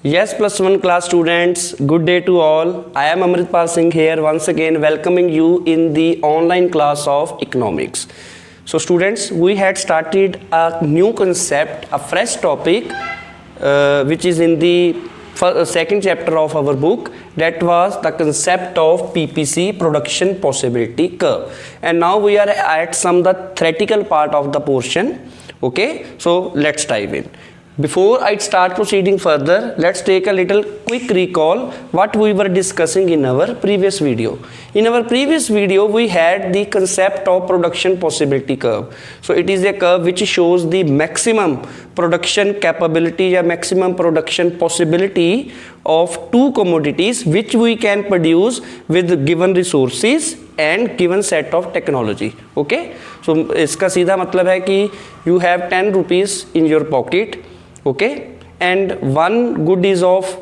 Yes, plus one class students, good day to all. I am Amritpal Singh here once again welcoming you in the online class of economics. So students, we had started a new concept, a fresh topic which is in the second chapter of our book, that was the concept of PPC, production possibility curve. And now we are at the theoretical part of the portion. Okay, so let's dive in. Before I start proceeding further, let's take a little quick recall what we were discussing in our previous video. In our previous video, we had the concept of production possibility curve. So it is a curve which shows the maximum production capability or maximum production possibility of two commodities which we can produce with given resources and given set of technology. Okay, so इसका सीधा मतलब है कि you have 10 rupees in your pocket. Okay, and one good is of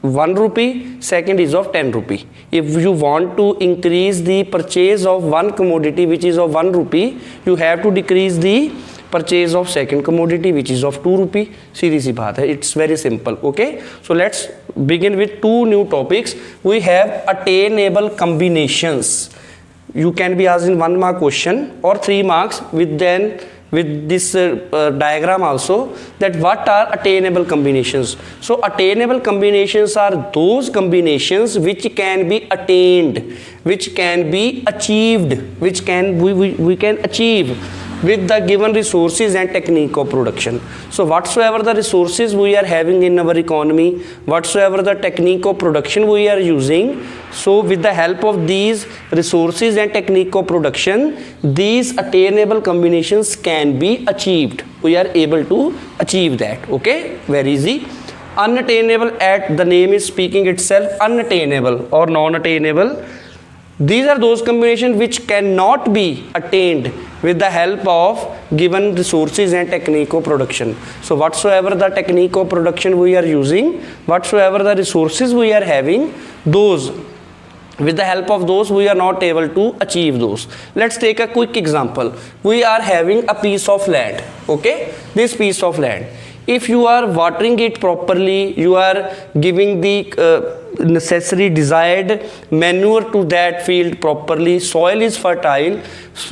1 rupee, second is of 10 rupee. If you want to increase the purchase of one commodity which is of 1 rupee, you have to decrease the purchase of second commodity which is of 2 rupee. सीधी सी बात है, it's very simple. Okay, so let's begin with two new topics. We have attainable combinations. You can be asked in 1 mark question or 3 marks with this diagram also, that what are attainable combinations. So attainable combinations are those combinations which can be attained, which can be achieved, which can we can achieve with the given resources and technique of production. So whatsoever the resources we are having in our economy, whatsoever the technique of production we are using, so with the help of these resources and technique of production, these attainable combinations can be achieved. We are able to achieve that. Okay, very easy. Unattainable, at the name is speaking itself, unattainable or non-attainable. These are those combinations which cannot be attained with the help of given resources and technique of production. So whatsoever the technique of production we are using, whatsoever the resources we are having, those with the help of those we are not able to achieve those. Let's take a quick example. We are having a piece of land. Okay, this piece of land, if you are watering it properly, you are giving the necessary desired manure to that field properly, soil is fertile.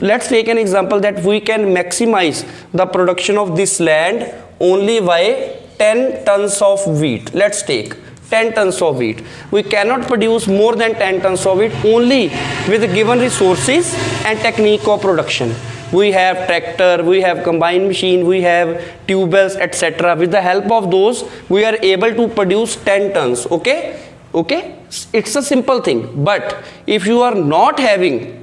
Let's take an example that we can maximize the production of this land only by 10 tons of wheat. Let's take 10 tons of wheat. We cannot produce more than 10 tons of wheat only with given resources and technique of production. We have tractor, we have combined machine, we have tubeless, etc. With the help of those, we are able to produce 10 tons. Okay, okay, it's a simple thing. But if you are not having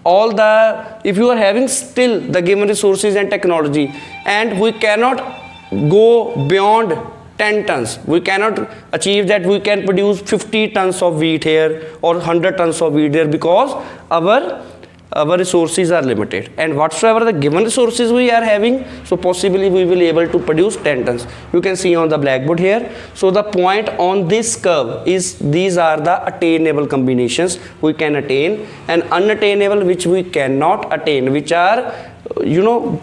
if you are having still the given resources and technology, and we cannot go beyond 10 tons, we cannot achieve that we can produce 50 tons of wheat here or 100 tons of wheat there, because our resources are limited, and whatsoever the given resources we are having, so possibly we will be able to produce 10 tons. You can see on the blackboard here. So the point on this curve is these are the attainable combinations we can attain, and unattainable which we cannot attain, which are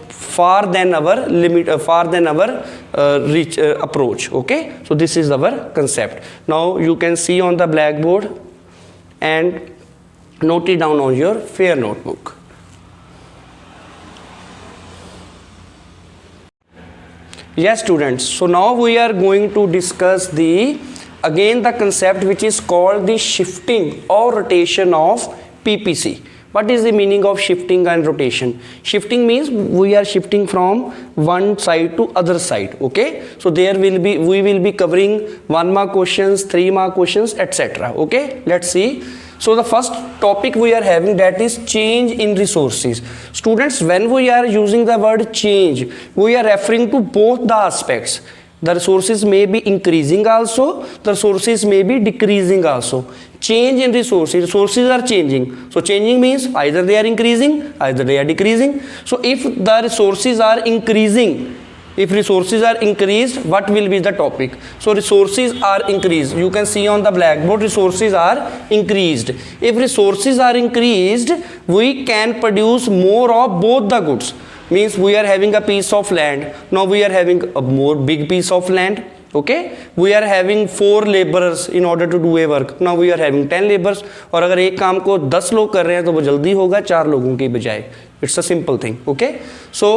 far than our limit, far than our reach approach. Okay, so this is our concept. Now you can see on the blackboard and note it down on your fair notebook. Yes students, so now we are going to discuss the concept which is called the shifting or rotation of PPC. What is the meaning of shifting and rotation? Shifting means we are shifting from one side to other side. Okay, so we will be covering 1 mark questions, 3 mark questions, etc. Okay, let's see. So the first topic we are having, that is change in resources. Students, when we are using the word change, we are referring to both the aspects. The resources may be increasing also, the resources may be decreasing also. Change in resources are changing. So changing means either they are increasing, either they are decreasing. So if the resources are increasing, if resources are increased, what will be the topic? So resources are increased. You can see on the blackboard, resources are increased. If resources are increased, we can produce more of both the goods. Means we are having a piece of land. Now we are having a more big piece of land. okay, we are having 4 laborers in order to do a work, now we are having 10 laborers, और अगर एक काम को 10 लोग कर रहे हैं तो वो जल्दी होगा 4 लोगों के बजाय. It's a simple thing. Okay, so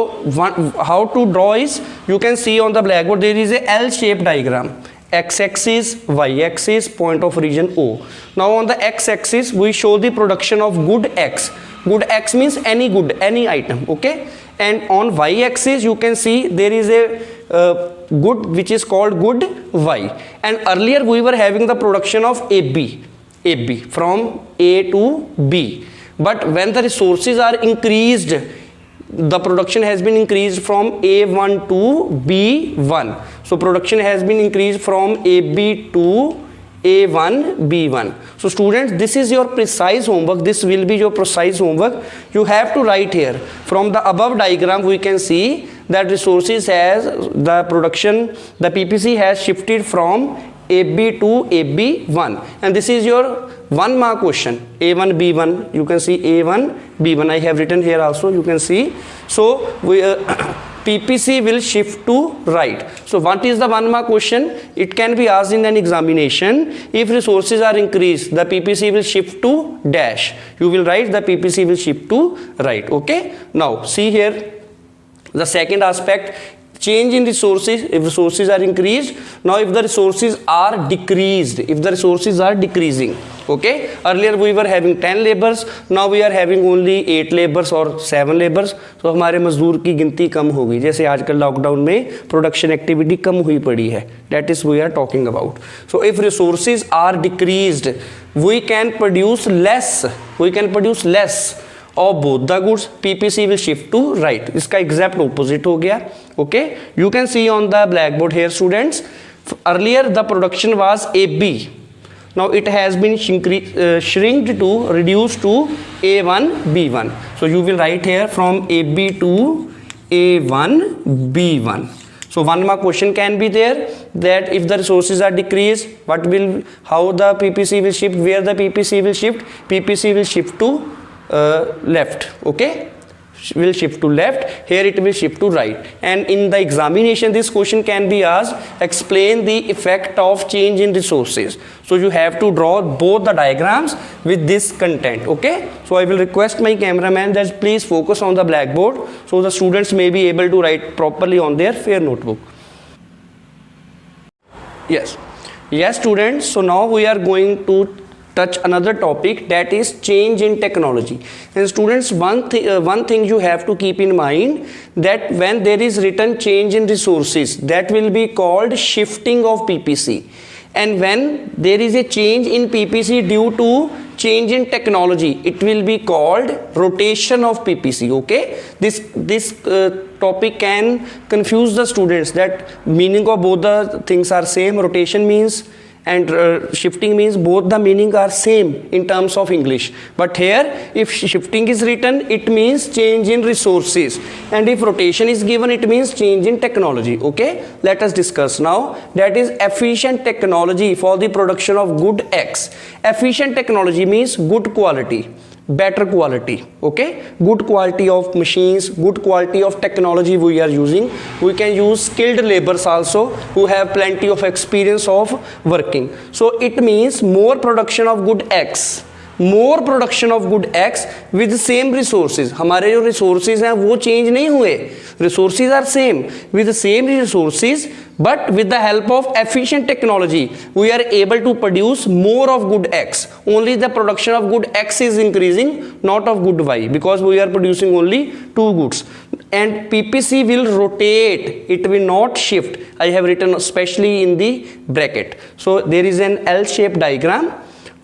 how to draw is, you can see on the blackboard there is a L-shaped diagram. X-axis, Y-axis, point of origin O. Now on the X-axis we show the production of good X. Good X means any good, any item. Okay, and on Y-axis you can see there is a good which is called good Y. And earlier we were having the production of AB from A to B. But when the resources are increased, the production has been increased from A1 to B1. So production has been increased from AB to A1 B1. So students, this is your precise homework. This will be your precise homework. You have to write here. From the above diagram we can see that resources has the production, the PPC has shifted from AB to AB1, and this is your 1 mark question. A1 B1, you can see A1 B1, I have written here also, you can see. So we PPC will shift to right. So what is the 1 mark question? It can be asked in an examination. If resources are increased, the PPC will shift to dash. You will write the PPC will shift to right. Okay, now see here the second aspect, change in resources. If resources are increased, now if the resources are decreased, if the resources are decreasing, okay, earlier we were having 10 laborers, now we are having only 8 laborers or 7 laborers, तो हमारे मजदूर की गिनती कम हो गई, जैसे आजकल lockdown में प्रोडक्शन एक्टिविटी कम हुई पड़ी है, that is we are talking about. So if resources are decreased, we can produce less of both the goods. PPC will shift to right. इसका exact opposite हो गया. Okay, you can see on the blackboard here students, earlier the production was AB, now it has been shrinked to reduced to A1 B1. So you will write here from AB to A1 B1. So 1 mark question can be there, that if the resources are decreased, how the PPC will shift, where the PPC will shift. PPC will shift to left. Okay, will shift to left, here it will shift to right. And in the examination this question can be asked, explain the effect of change in resources. So you have to draw both the diagrams with this content. Okay, so I will request my cameraman that please focus on the blackboard so the students may be able to write properly on their fair notebook. Yes students, so now we are going to touch another topic, that is change in technology. And students, one thing you have to keep in mind, that when there is written change in resources, that will be called shifting of PPC, and when there is a change in PPC due to change in technology, it will be called rotation of PPC. Okay, this topic can confuse the students, that meaning of both the things are same. Rotation means and shifting means both the meaning are same in terms of English, but here if shifting is written it means change in resources, and if rotation is given it means change in technology. Okay, let us discuss now, that is efficient technology for the production of good X. Efficient technology means good quality, better quality. Okay, good quality of machines, good quality of technology we are using. We can use skilled laborers also who have plenty of experience of working. So it means more production of good X, more production of good X with same resources. हमारे जो resources हैं वो change नहीं हुए, resources are same, with the same resources, but with the help of efficient technology we are able to produce more of good X. Only the production of good X is increasing, not of good Y, because we are producing only 2 goods. And PPC will rotate, it will not shift. I have written especially in the bracket. So there is an L-shaped diagram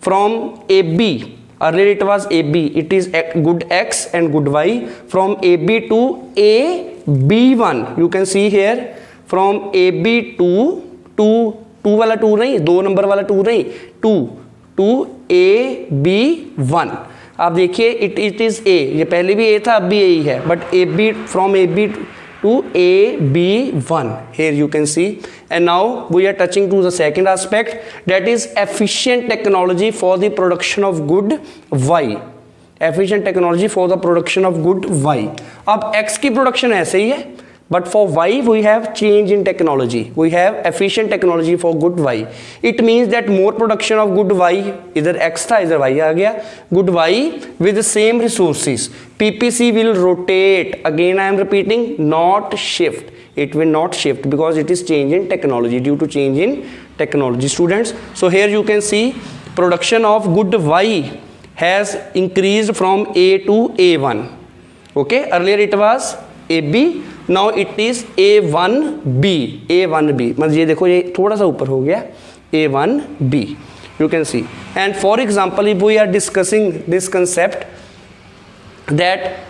from AB. Earlier it was AB, it is good X and good Y. From AB to AB1, you can see here, from AB to 2 वाला 2 नहीं, 2 number वाला 2 नहीं, 2 to AB1. आप देखिए it is A, ये पहले भी A था अब भी A ही है, but AB from AB to AB1, here you can see. And now we are touching to the second aspect, that is efficient technology for the production of good Y. Efficient technology for the production of good Y. अब X की production ऐसे ही है, but for y we have change in technology, we have efficient technology for good y. It means that more production of good y, इधर x था इधर y आ गया, good y with the same resources. PPC will rotate, again I am repeating, not shift. It will not shift because it is change in technology, due to change in technology, students. So here you can see production of good y has increased from A to A1. Okay, earlier it was AB, now it is A1B. A1B मतलब ये देखो ये थोड़ा सा ऊपर हो गया, A1B you can see. And for example, if we are discussing this concept that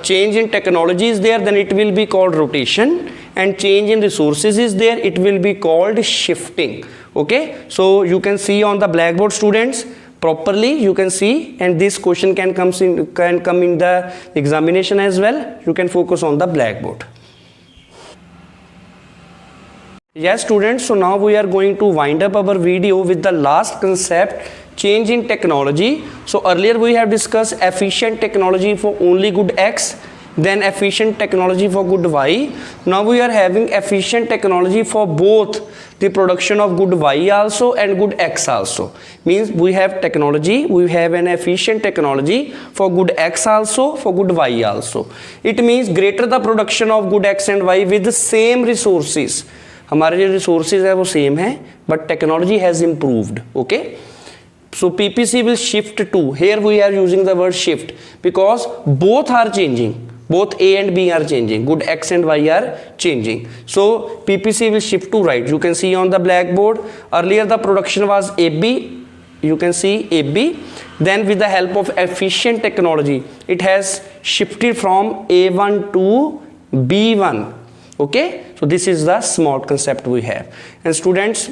change in technology is there, then it will be called rotation, and change in resources is there, it will be called shifting. Okay, so you can see on the blackboard, students, properly you can see, and this question can come in the examination as well. You can focus on the blackboard. Yes, students, so now we are going to wind up our video with the last concept, change in technology. So earlier we have discussed efficient technology for only good x, then efficient technology for good y. Now we are having efficient technology for both the production of good y also and good x also. Means we have technology, we have an efficient technology for good x also, for good y also. It means greater the production of good x and y with the same resources. हमारे जो resources है वो same है, but technology has improved. Okay, so PPC will shift to, here we are using the word shift because both are changing. Both A and B are changing, good x and y are changing. So PPC will shift to right. You can see on the blackboard, earlier the production was AB, you can see AB, then with the help of efficient technology it has shifted from A1 to B1. Okay, so this is the smart concept we have. And students,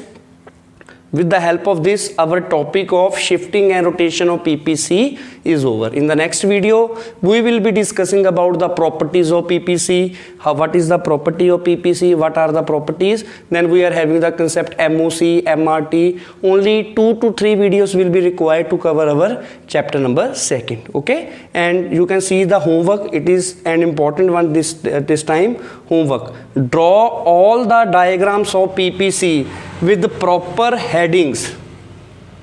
with the help of this, our topic of shifting and rotation of PPC is over. In the next video, we will be discussing about the properties of PPC, what is the property of PPC, what are the properties. Then we are having the concept MOC, MRT. Only 2 to 3 videos will be required to cover our chapter number 2nd. Okay, and you can see the homework. It is an important one this time. Homework. Draw all the diagrams of PPC with the proper headings.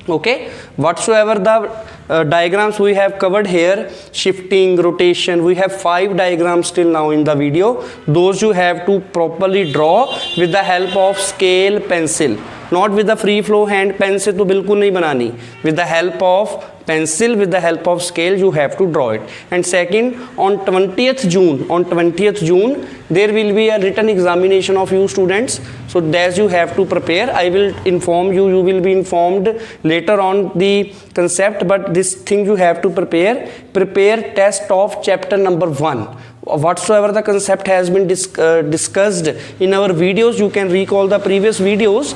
Okay, whatsoever the diagrams we have covered here, shifting, rotation, we have 5 diagrams till now in the video. Those you have to properly draw with the help of scale, pencil, not with the free flow hand. Pen से तो बिल्कुल नहीं बनानी. With the help of pencil, with the help of scale, you have to draw it. And second, on 20th June, there will be a written examination of you students. So as you have to prepare, I will inform you. You will be informed later on the concept, but this thing you have to prepare test of chapter number 1. Whatsoever the concept has been discussed in our videos, you can recall the previous videos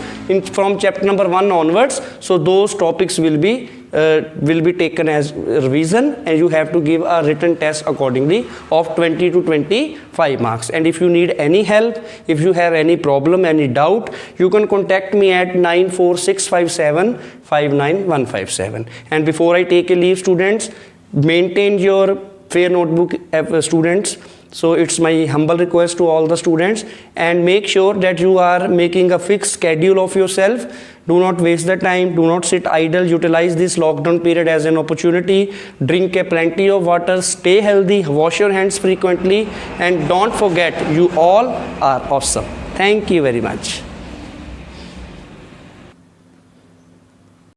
from chapter number 1 onwards. So those topics will be taken as revision, and you have to give a written test accordingly of 20 to 25 marks. And if you need any help, if you have any problem, any doubt, you can contact me at 94657 59157. And before I take a leave, students, maintain your fair notebook, students. So it's my humble request to all the students, and make sure that you are making a fixed schedule of yourself. Do not waste the time, do not sit idle. Utilize this lockdown period as an opportunity. Drink a plenty of water, stay healthy, wash your hands frequently, and don't forget, you all are awesome. Thank you very much.